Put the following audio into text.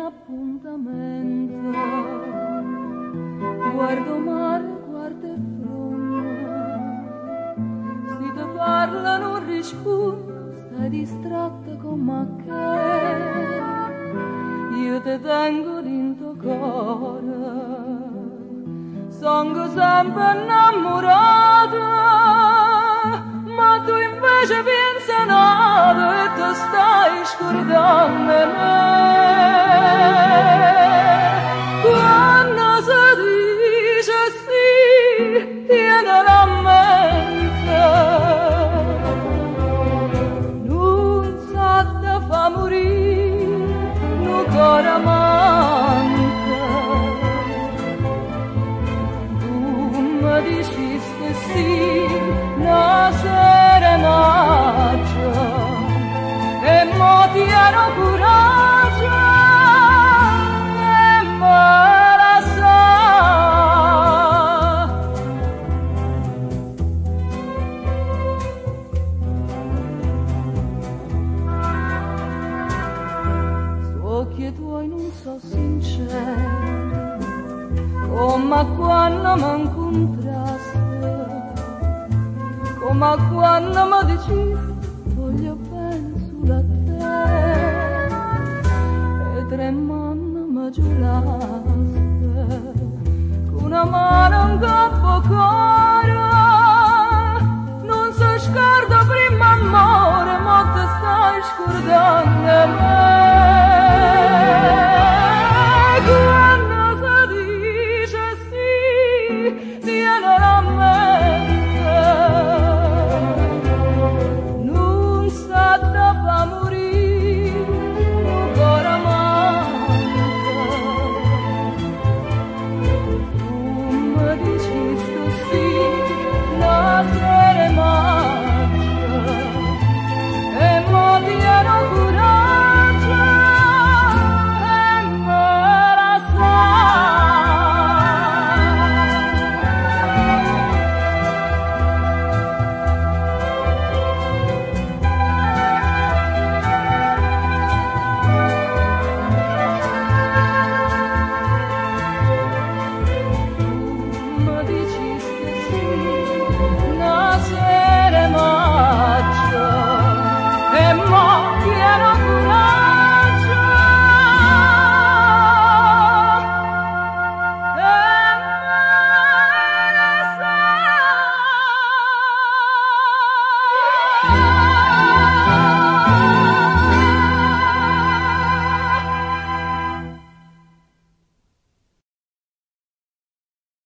appuntamento, guardo mare, guardo e fronte, si te parla non rispondo, stai distratta come che io te tengo dentro cuore, sono sempre innamorata, ma tu invece pensi nada e te stai scordando me. Quando si dice sì, tienilo a mente, non sa te fa morire, non cuore manca. Tu mi dicesti sì, una sera maggio, e mo ti ero coraggio, e me la sa. Su occhi tuoi non so sinceri, come quando mi incontraste, come quando mi dicesti